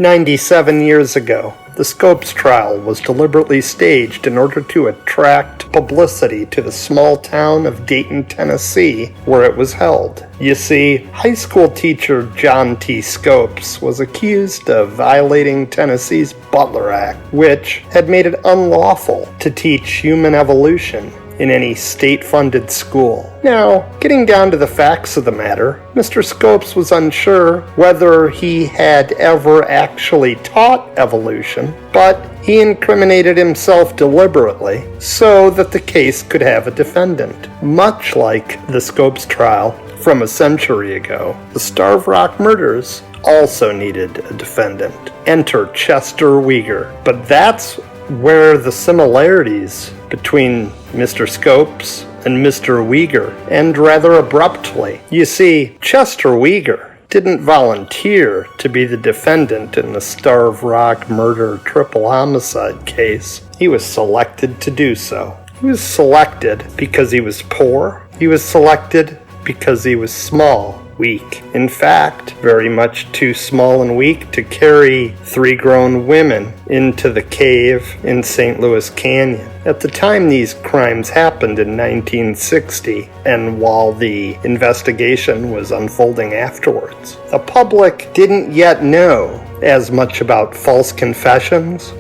"97 years ago, the Scopes trial was deliberately staged in order to attract publicity to the small town of Dayton, Tennessee, where it was held. You see, high school teacher John T. Scopes was accused of violating Tennessee's Butler Act, which had made it unlawful to teach human evolution in any state-funded school. Now, getting down to the facts of the matter, Mr. Scopes was unsure whether he had ever actually taught evolution, but he incriminated himself deliberately so that the case could have a defendant. Much like the Scopes trial from a century ago, the Starved Rock murders also needed a defendant. Enter Chester Weger. But that's where the similarities between Mr. Scopes and Mr. Weger end rather abruptly. You see, Chester Weger didn't volunteer to be the defendant in the Starved Rock murder triple homicide case. He was selected to do so. He was selected because he was poor. He was selected because he was small, weak. In fact, very much too small and weak to carry 3 grown women into the cave in St. Louis Canyon. At the time these crimes happened in 1960, and while the investigation was unfolding afterwards, the public didn't yet know as much about false confessions,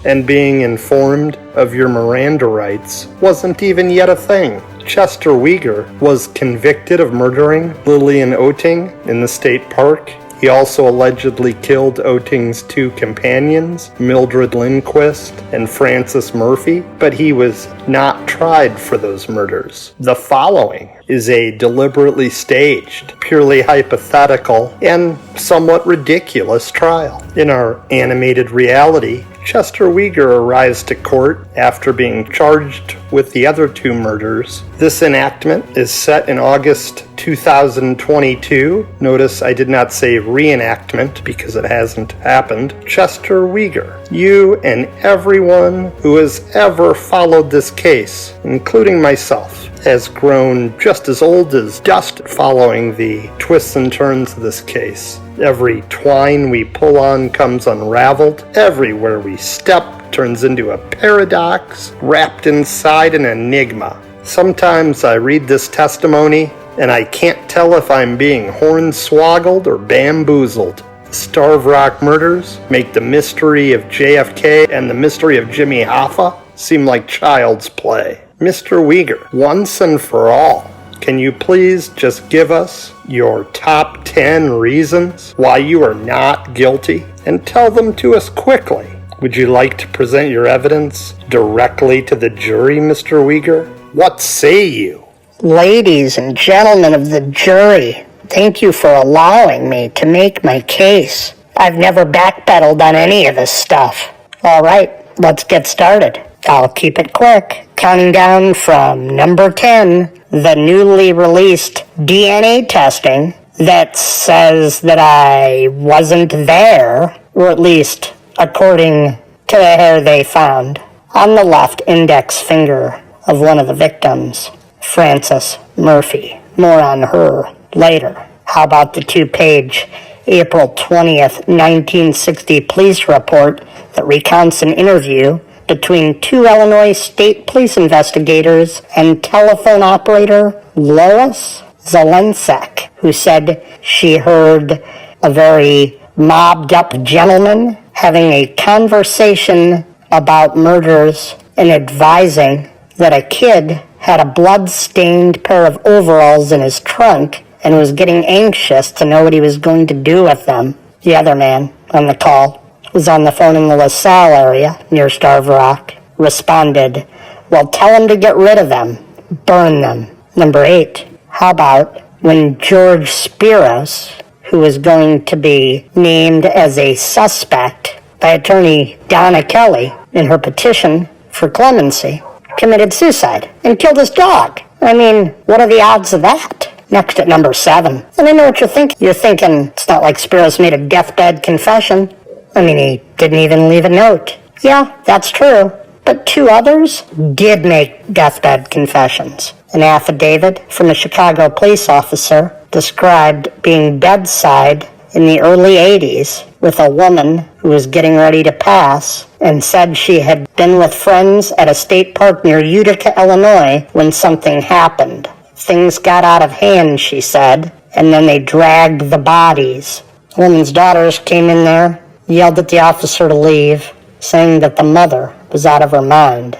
and being informed of your Miranda rights wasn't even yet a thing. Chester Weger was convicted of murdering Lillian Oetting in the state park. He also allegedly killed Oetting's 2 companions, Mildred Lindquist and Frances Murphy, but he was not tried for those murders. The following is a deliberately staged, purely hypothetical, and somewhat ridiculous trial. In our animated reality, Chester Weger arrives to court after being charged with the other 2 murders. This enactment is set in August 2022. Notice I did not say reenactment because it hasn't happened. Chester Weger, you and everyone who has ever followed this case, including myself, has grown just as old as dust following the twists and turns of this case. Every twine we pull on comes unraveled. Everywhere we step turns into a paradox wrapped inside an enigma. Sometimes I read this testimony and I can't tell if I'm being hornswoggled or bamboozled. The Starved Rock murders make the mystery of JFK and the mystery of Jimmy Hoffa seem like child's play. Mr. Weger, once and for all, can you please just give us your top 10 reasons why you are not guilty, and tell them to us quickly? Would you like to present your evidence directly to the jury, Mr. Weger? What say you? Ladies and gentlemen of the jury, thank you for allowing me to make my case. I've never backpedaled on any of this stuff. All right, let's get started. I'll keep it quick. Counting down from number 10, the newly released DNA testing that says that I wasn't there, or at least according to the hair they found on the left index finger of one of the victims, Frances Murphy. More on her later. How about the 2-page April 20th, 1960 police report that recounts an interview between 2 Illinois State Police investigators and telephone operator Lois Zelensek, who said she heard a very mobbed-up gentleman having a conversation about murders and advising that a kid had a blood-stained pair of overalls in his trunk and was getting anxious to know what he was going to do with them. The other man on the call was on the phone in the LaSalle area near Starved Rock, responded, "Well, tell him to get rid of them. Burn them." Number 8, how about when George Spiros, who was going to be named as a suspect by attorney Donna Kelly in her petition for clemency, committed suicide and killed his dog? I mean, what are the odds of that? Next at number 7. And I know what you're thinking. You're thinking, it's not like Spiros made a deathbed confession. He didn't even leave a note. Yeah, that's true. But 2 others did make deathbed confessions. An affidavit from a Chicago police officer described being bedside in the early 80s with a woman who was getting ready to pass and said she had been with friends at a state park near Utica, Illinois when something happened. Things got out of hand, she said, and then they dragged the bodies. The woman's daughters came in there, yelled at the officer to leave, saying that the mother was out of her mind.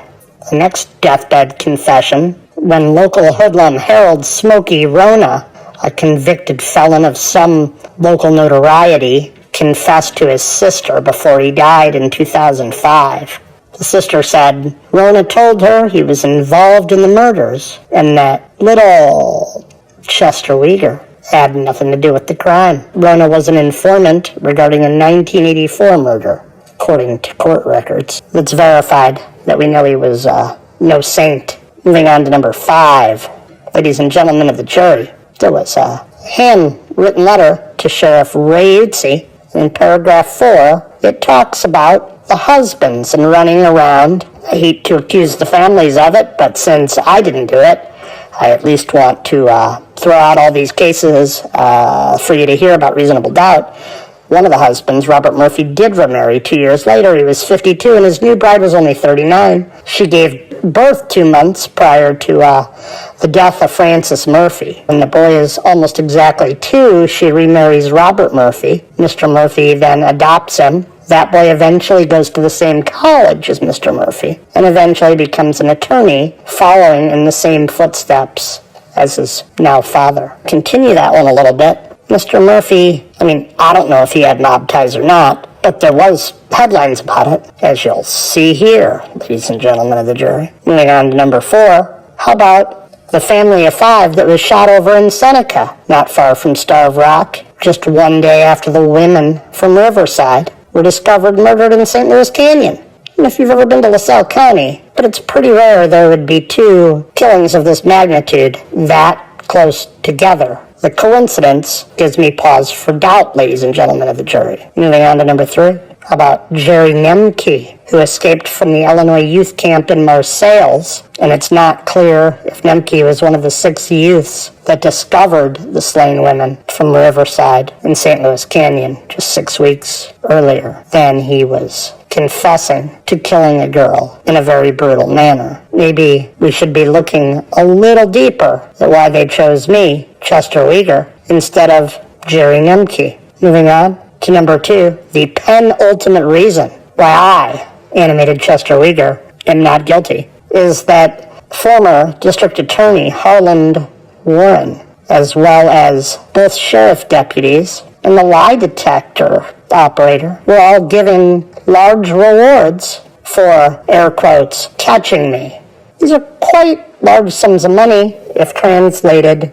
The next deathbed confession, when local hoodlum Harold Smokey Rona, a convicted felon of some local notoriety, confessed to his sister before he died in 2005. The sister said Rona told her he was involved in the murders and that little Chester Weger had nothing to do with the crime. Rona was an informant regarding a 1984 murder, according to court records. It's verified that we know he was no saint. Moving on to number 5. Ladies and gentlemen of the jury, there was a handwritten letter to Sheriff Ray Utsey. In paragraph 4, it talks about the husbands and running around. I hate to accuse the families of it, but since I didn't do it, I at least want to throw out all these cases for you to hear about reasonable doubt. One of the husbands, Robert Murphy, did remarry 2 years later. He was 52 and his new bride was only 39. She gave birth 2 months prior to the death of Francis Murphy. When the boy is almost exactly 2, she remarries Robert Murphy. Mr. Murphy then adopts him. That boy eventually goes to the same college as Mr. Murphy and eventually becomes an attorney, following in the same footsteps as his now father. Continue that one a little bit. Mr. Murphy, I don't know if he had mob ties or not, but there was headlines about it, as you'll see here, ladies and gentlemen of the jury. Moving on to number 4, how about the family of 5 that was shot over in Seneca, not far from Starved Rock, just one day after the women from Riverside were discovered murdered in St. Louis Canyon. And if you've ever been to LaSalle County, but it's pretty rare there would be 2 killings of this magnitude that close together. The coincidence gives me pause for doubt, ladies and gentlemen of the jury. Moving on to number 3. How about Jerry Nemke, who escaped from the Illinois youth camp in Marseilles, and it's not clear if Nemke was one of the 6 youths that discovered the slain women from Riverside in St. Louis Canyon just 6 weeks earlier. Then he was confessing to killing a girl in a very brutal manner. Maybe we should be looking a little deeper at why they chose me, Chester Weger, instead of Jerry Nemke. Moving on to number 2, the penultimate reason why I, animated Chester Weger, am not guilty is that former District Attorney Harland Warren, as well as both sheriff deputies and the lie detector operator, were all given large rewards for, air quotes, catching me. These are quite large sums of money if translated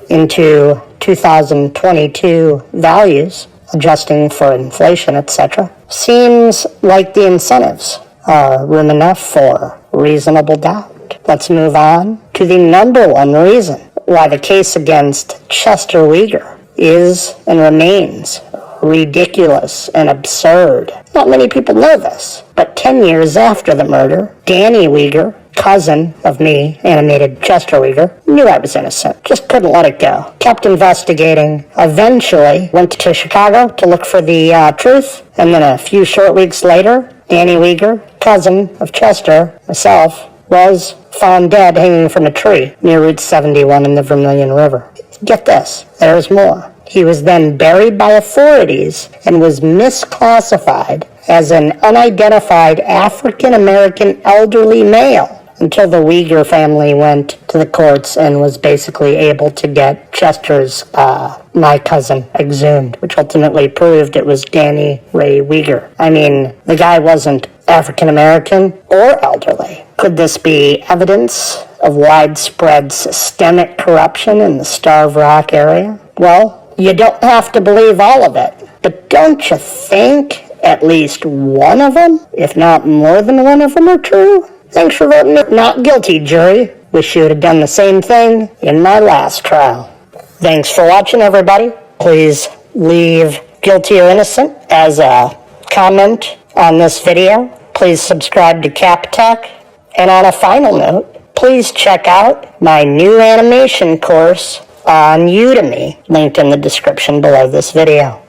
into 2022 values, adjusting for inflation, etc. Seems like the incentives are room enough for reasonable doubt. Let's move on to the number 1 reason why the case against Chester Weger is and remains ridiculous and absurd. Not many people know this, but 10 years after the murder, Danny Weger, cousin of me, animated Chester Weger, knew I was innocent. Just couldn't let it go. Kept investigating. Eventually went to Chicago to look for the truth. And then a few short weeks later, Danny Weger, cousin of Chester, myself, was found dead hanging from a tree near Route 71 in the Vermilion River. Get this, there's more. He was then buried by authorities and was misclassified as an unidentified African-American elderly male until the Weger family went to the courts and was basically able to get Chester's, my cousin, exhumed, which ultimately proved it was Danny Ray Weger. The guy wasn't African-American or elderly. Could this be evidence of widespread systemic corruption in the Starved Rock area? Well, you don't have to believe all of it, but don't you think at least one of them, if not more than one of them, are true? Thanks for voting not guilty, jury. Wish you would have done the same thing in my last trial. Thanks for watching, everybody. Please leave guilty or innocent as a comment on this video. Please subscribe to CapTech. And on a final note, please check out my new animation course on Udemy, linked in the description below this video.